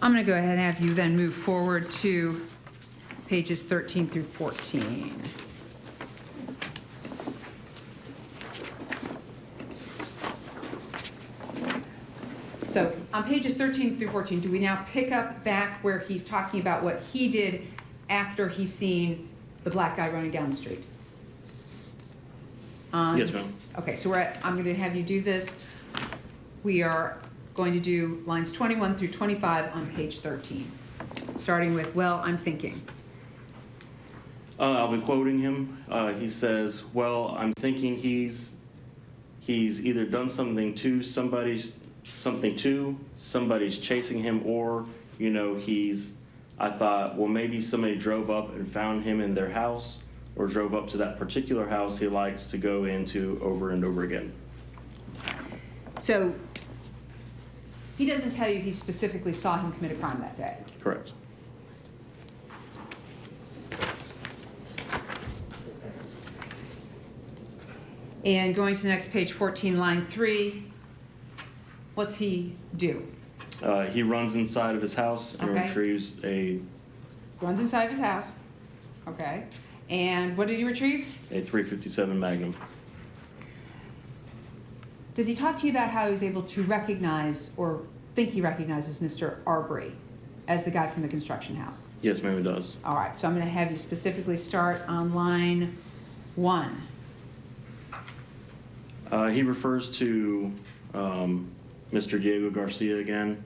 I'm going to go ahead and have you then move forward to pages 13 through 14. So on pages 13 through 14, do we now pick up back where he's talking about what he did after he's seen the black guy running down the street? Yes, ma'am. Okay, so I'm going to have you do this. We are going to do lines 21 through 25 on page 13, starting with, well, I'm thinking. I'll be quoting him. He says, well, I'm thinking he's either done something to somebody's chasing him, or, I thought, well, maybe somebody drove up and found him in their house, or drove up to that particular house he likes to go into over and over again. So he doesn't tell you he specifically saw him commit a crime that day? Correct. And going to the next page, 14, line 3, what's he do? He runs inside of his house and retrieves Runs inside of his house. Okay. And what did he retrieve? a .357 Magnum. Does he talk to you about how he was able to recognize or think he recognizes Mr. Arbery as the guy from the construction house? Yes, ma'am, it does. All right, so I'm going to have you specifically start on line 1. He refers to Mr. Diego Garcia again,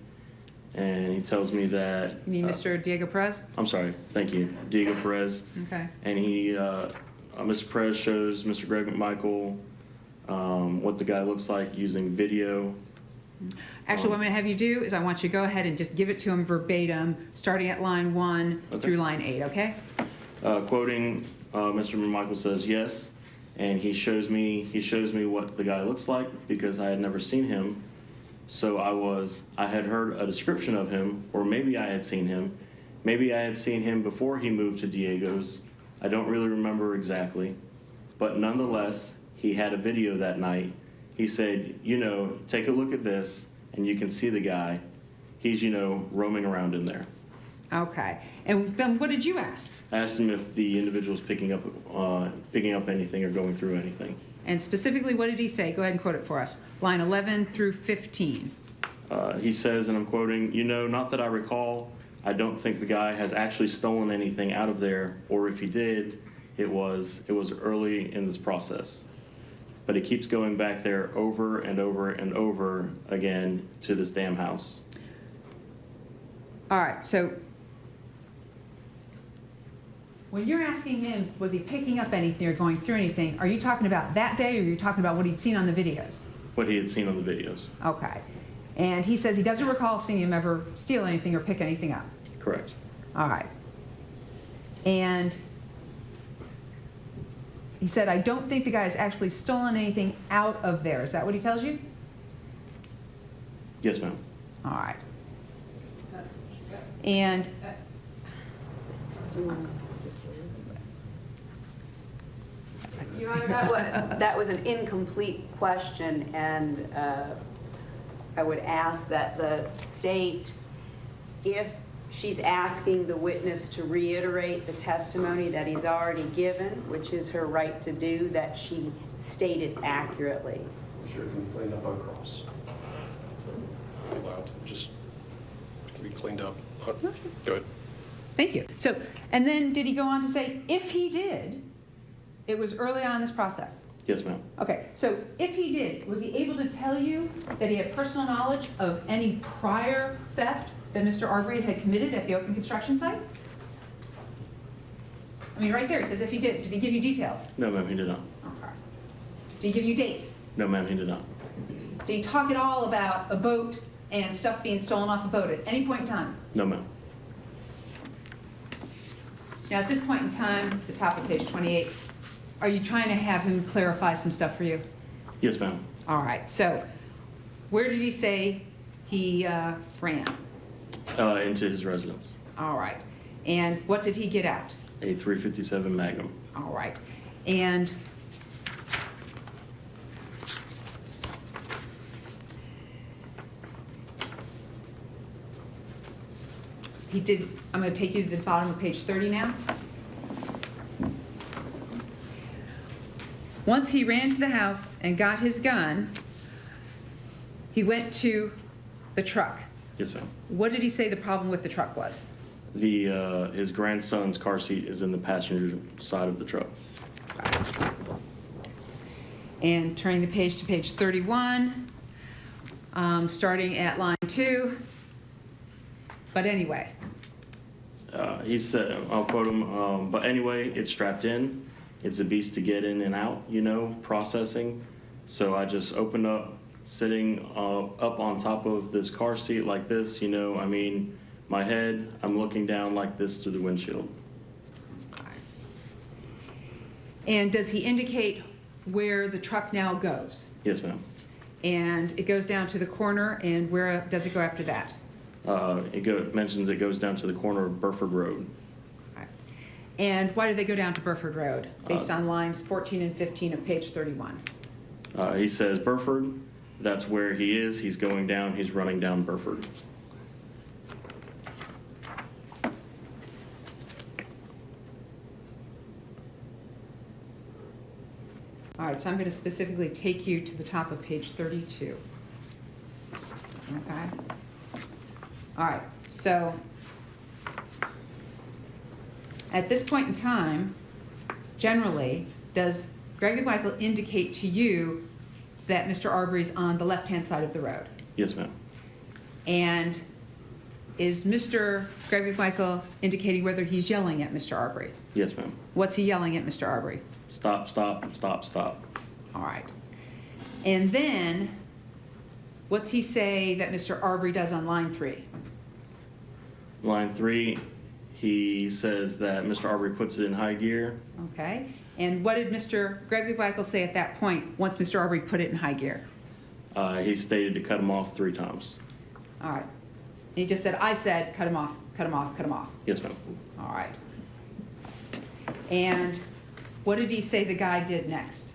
and he tells me that... You mean Mr. Diego Perez? I'm sorry, thank you, Diego Perez. Okay. And Mr. Perez shows Mr. Greg McMichael what the guy looks like using video. Actually, what I'm going to have you do is I want you to go ahead and just give it to him verbatim, starting at line 1 through line 8, okay? Quoting, Mr. McMichael says, yes, and he shows me what the guy looks like because I had never seen him. So I had heard a description of him, or maybe I had seen him. Maybe I had seen him before he moved to Diego's. I don't really remember exactly. But nonetheless, he had a video that night. He said, take a look at this, and you can see the guy. He's, roaming around in there. Okay. And then what did you ask? I asked him if the individual's picking up anything or going through anything. And specifically, what did he say? Go ahead and quote it for us. Line 11 through 15. He says, and I'm quoting, not that I recall, I don't think the guy has actually stolen anything out of there, or if he did, it was early in this process. But he keeps going back there over and over and over again to this damn house. All right, so when you're asking him, was he picking up anything or going through anything, are you talking about that day or are you talking about what he'd seen on the videos? What he had seen on the videos. Okay. And he says he doesn't recall seeing him ever steal anything or pick anything up. Correct. All right. And he said, I don't think the guy has actually stolen anything out of there. Is that what he tells you? Yes, ma'am. All right. And Your Honor, that was an incomplete question, and I would ask that the state, if she's asking the witness to reiterate the testimony that he's already given, which is her right to do, that she state it accurately. I'm sure it can be cleaned up on cross. Allowed, just it can be cleaned up. Go ahead. thank you. So, and then did he go on to say, if he did, it was early on in this process? Yes, ma'am. Okay, so if he did, was he able to tell you that he had personal knowledge of any prior theft that Mr. Arbery had committed at the open construction site? I mean, right there, it says if he did. Did he give you details? No, ma'am, he did not. Okay. Did he give you dates? No, ma'am, he did not. Did he talk at all about a boat and stuff being stolen off a boat at any point in time? No, ma'am. Now, at this point in time, the top of page 28, are you trying to have him clarify some stuff for you? Yes, ma'am. All right, so where did he say he ran? Into his residence. All right, and what did he get out? A .357 Magnum. All right, and he did, I'm going to take you to the bottom of page 30 now. Once he ran into the house and got his gun, he went to the truck. Yes, ma'am. What did he say the problem with the truck was? His grandson's car seat is in the passenger side of the truck. And turning the page to page 31, starting at line 2. But anyway, He said, I'll quote him, but anyway, it's strapped in. It's a beast to get in and out, you know, processing. So I just opened up, sitting up on top of this car seat like this, you know, I mean, my head, I'm looking down like this through the windshield. and does he indicate where the truck now goes? Yes, ma'am. And it goes down to the corner, and where does it go after that? Mentions it goes down to the corner of Burford Road. Okay. And why do they go down to Burford Road, based on lines 14 and 15 of page 31? He says Burford, that's where he is. He's going down, he's running down Burford. All right, so I'm going to specifically take you to the top of page 32. Okay? All right, so at this point in time, generally, does Greg McMichael indicate to you that Mr. Arbery's on the left-hand side of the road? Yes, ma'am. And is Mr. Greg McMichael indicating whether he's yelling at Mr. Arbery? Yes, ma'am. What's he yelling at Mr. Arbery? Stop, stop, stop, stop. All right. And then, what's he say that Mr. Arbery does on line 3? Line 3, he says that Mr. Arbery puts it in high gear. Okay. And what did Mr. Greg McMichael say at that point, once Mr. Arbery put it in high gear? He stated to cut him off 3 times. All right. And he just said, I said, cut him off, cut him off, cut him off. Yes, ma'am. All right. And what did he say the guy did next?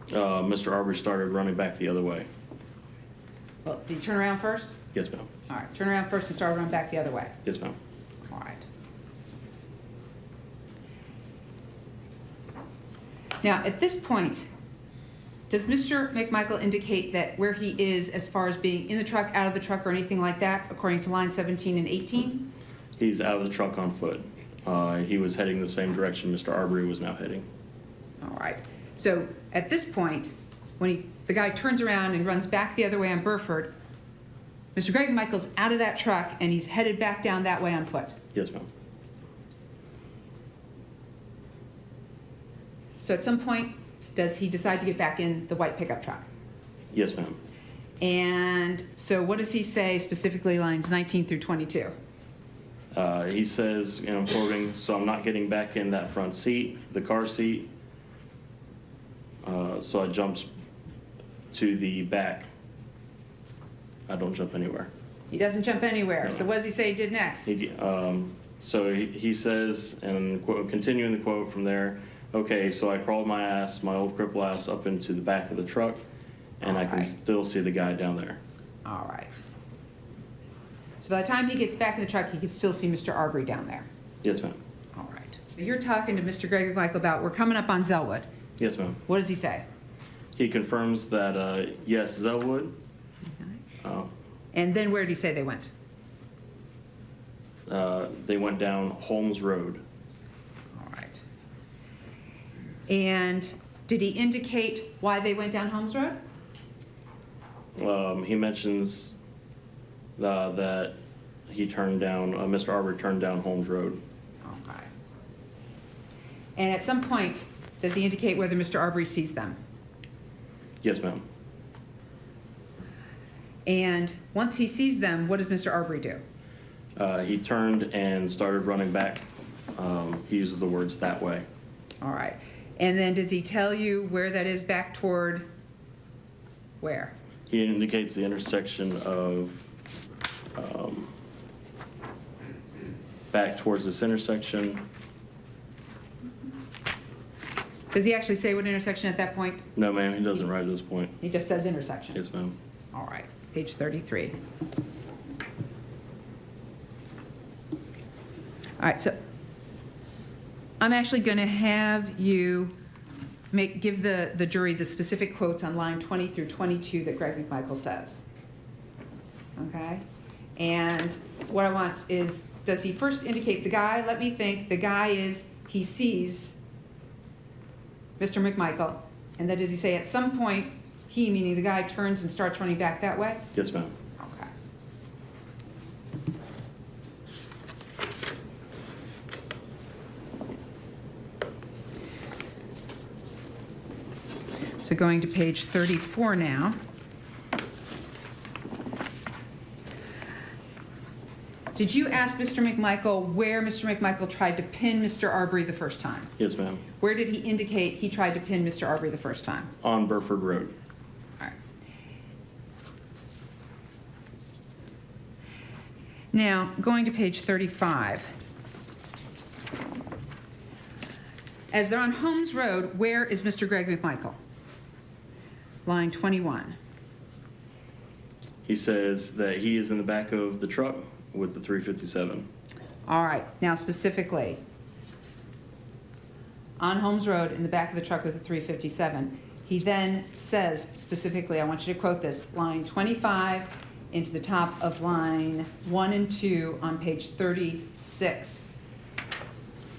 Mr. Arbery started running back the other way. Well, did he turn around first? Yes, ma'am. All right. Turn around first and start running back the other way. Yes, ma'am. All right. Now, at this point, does Mr. McMichael indicate that where he is as far as being in the truck, out of the truck, or anything like that, according to line 17 and 18? He's out of the truck on foot. He was heading the same direction Mr. Arbery was now heading. All right. So at this point, when the guy turns around and runs back the other way on Burford, Mr. Greg McMichael's out of that truck and he's headed back down that way on foot. Yes, ma'am. So at some point, does he decide to get back in the white pickup truck? Yes, ma'am. And so what does he say specifically, lines 19 through 22? He says, and I'm quoting, so I'm not getting back in that front seat, the car seat. So I jumped to the back. I don't jump anywhere. He doesn't jump anywhere. No. So what does he say he did next? So he says, and quote, continuing the quote from there, okay, so I crawled my ass, my old cripple ass, up into the back of the truck, and I can Alright. still see the guy down there. All right. So by the time he gets back in the truck, he can still see Mr. Arbery down there. Yes, ma'am. All right. So you're talking to Mr. Greg McMichael about, we're coming up on Zellwood. Yes, ma'am. What does he say? He confirms that, yes, Zellwood. And then where did he say they went? They went down Holmes Road. All right. And did he indicate why they went down Holmes Road? He mentions that he turned down, Mr. Arbery turned down Holmes Road. Okay. And at some point, does he indicate whether Mr. Arbery sees them? Yes, ma'am. And once he sees them, what does Mr. Arbery do? He turned and started running back. He uses the words that way. All right. And then does he tell you where that is, back toward where? He indicates the intersection of back towards this intersection. Does he actually say what intersection at that point? No, ma'am, he doesn't right at this point. He just says intersection. Yes, ma'am. All right. Page 33. All right, so I'm actually going to have you give the jury the specific quotes on line 20 through 22 that Greg McMichaels says. Okay? And what I want is, does he first indicate the guy? Let me think. The guy is, he sees Mr. McMichael, and then does he say at some point, he, meaning the guy, turns and starts running back that way? Yes, ma'am. Okay. So going to page 34 now. Did you ask Mr. McMichael where Mr. McMichael tried to pin Mr. Arbery the first time? Yes, ma'am. Where did he indicate he tried to pin Mr. Arbery the first time? On Burford Road. All right. Now, going to page 35. As they're on Holmes Road, where is Mr. Greg McMichael? Line 21. He says that he is in the back of the truck with the 357. All right. Now, specifically, on Holmes Road, in the back of the truck with the 357, he then says specifically, I want you to quote this, line 25 into the top of line 1 and 2 on page 36.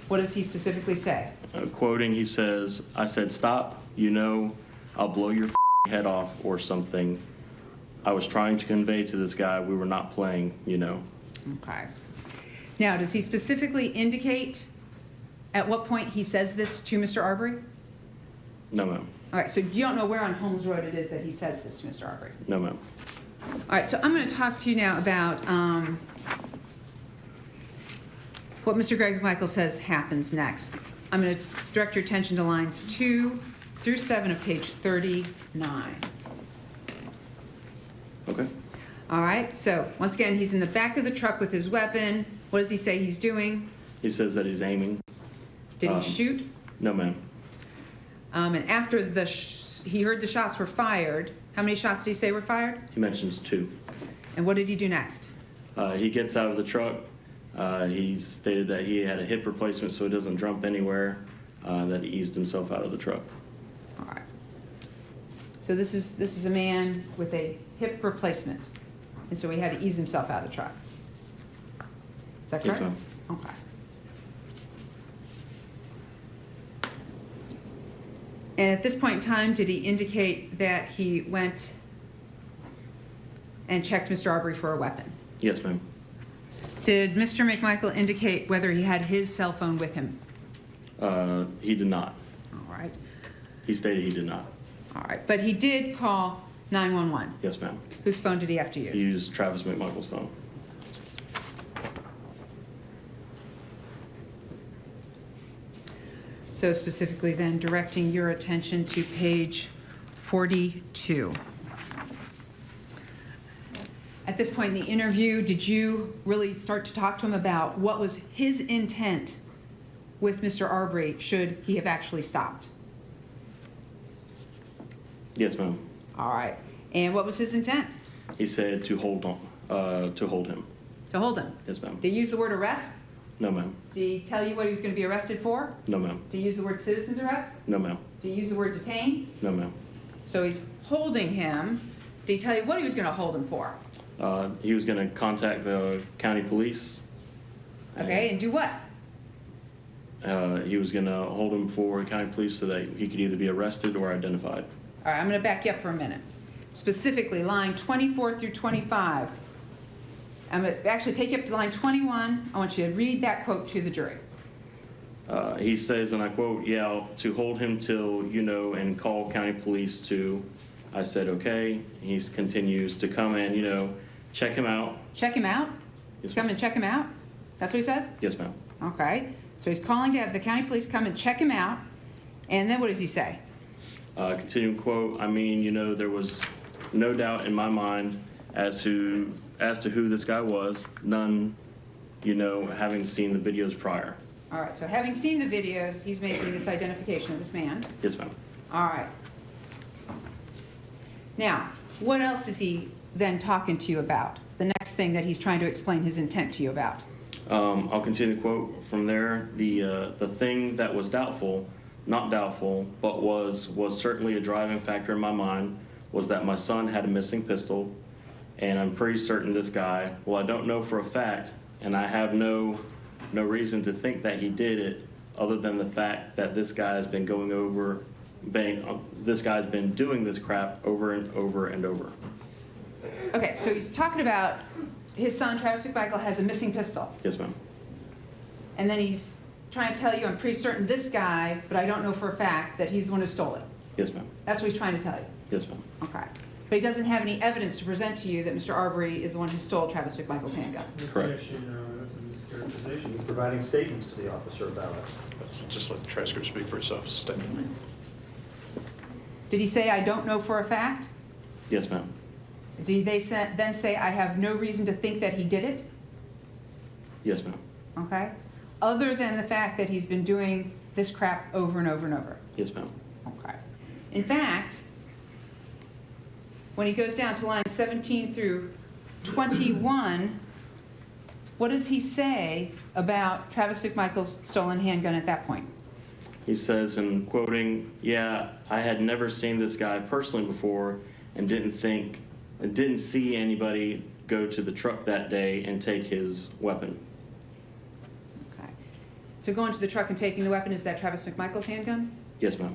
What does he specifically say? Quoting, he says, I said, stop, you know, I'll blow your head off or something. I was trying to convey to this guy we were not playing, you know. Okay. Now, does he specifically indicate at what point he says this to Mr. Arbery? No, ma'am. All right, so you don't know where on Holmes Road it is that he says this to Mr. Arbery? No, ma'am. All right, so I'm going to talk to you now about what Mr. Greg McMichael says happens next. I'm going to direct your attention to lines 2 through 7 of page 39. Okay. All right, so once again, he's in the back of the truck with his weapon. What does he say he's doing? He says that he's aiming. Did he shoot? No, ma'am. And after he heard the shots were fired, how many shots did he say were fired? He mentions 2. And what did he do next? He gets out of the truck. He stated that he had a hip replacement so he doesn't jump anywhere, that he eased himself out of the truck. All right. So this is a man with a hip replacement, and so he had to ease himself out of the truck. Is that correct? Yes, ma'am. Okay. And at this point in time, did he indicate that he went and checked Mr. Arbery for a weapon? Yes, ma'am. Did Mr. McMichael indicate whether he had his cell phone with him? He did not. All right. He stated he did not. All right. But he did call 911. Yes, ma'am. Whose phone did he have to use? He used Travis McMichael's phone. So specifically then directing your attention to page 42. At this point in the interview, did you really start to talk to him about what was his intent with Mr. Arbery should he have actually stopped? Yes, ma'am. All right. And what was his intent? He said to hold on, to hold him. To hold him. Yes, ma'am. Did he use the word arrest? No, ma'am. Did he tell you what he was going to be arrested for? No, ma'am. Did he use the word citizen's arrest? No, ma'am. Did he use the word detain? No, ma'am. So he's holding him. Did he tell you what he was going to hold him for? He was going to contact the county police. Okay, and do what? He was going to hold him for county police so that he could either be arrested or identified. All right, I'm going to back you up for a minute. Specifically, line 24 through 25. I'm going to actually take you up to line 21. I want you to read that quote to the jury. He says, and I quote, yeah, to hold him till, you know, and call county police to. I said, okay. He continues to come and, you know, check him out. Check him out? Yes, Come ma'am. and check him out? That's what he says? Yes, ma'am. Okay. So he's calling to have the county police come and check him out. And then what does he say? Continuing quote, I mean, you know, there was no doubt in my mind as to who this guy was, none, you know, having seen the videos prior. All right, so having seen the videos, he's making this identification of this man. Yes, ma'am. All right. Now, what else is he then talking to you about? The next thing that he's trying to explain his intent to you about. I'll continue to quote from there. The thing that was doubtful, not doubtful, but was certainly a driving factor in my mind was that my son had a missing pistol, and I'm pretty certain this guy, well, I don't know for a fact, and I have no reason to think that he did it other than the fact that this guy has been this guy's been doing this crap over and over and over. Okay, so he's talking about his son, Travis McMichael, has a missing pistol. Yes, ma'am. And then he's trying to tell you, I'm pretty certain this guy, but I don't know for a fact that he's the one who stole it. Yes, ma'am. That's what he's trying to tell you. Yes, ma'am. Okay. But he doesn't have any evidence to present to you that Mr. Arbery is the one who stole Travis McMichael's handgun. Correct. Actually, no, that's a mischaracterization. He's providing statements to the officer about it. Let's just let the transcript speak for itself. It's a statement. Did he say, I don't know for a fact? Yes, ma'am. Did they then say, I have no reason to think that he did it? Yes, ma'am. Okay? Other than the fact that he's been doing this crap over and over and over. Yes, ma'am. Okay. In fact, when he goes down to line 17 through 21, what does he say about Travis McMichael's stolen handgun at that point? He says, and quoting, yeah, I had never seen this guy personally before and didn't see anybody go to the truck that day and take his weapon. Okay. So going to the truck and taking the weapon, is that Travis McMichael's handgun? Yes, ma'am.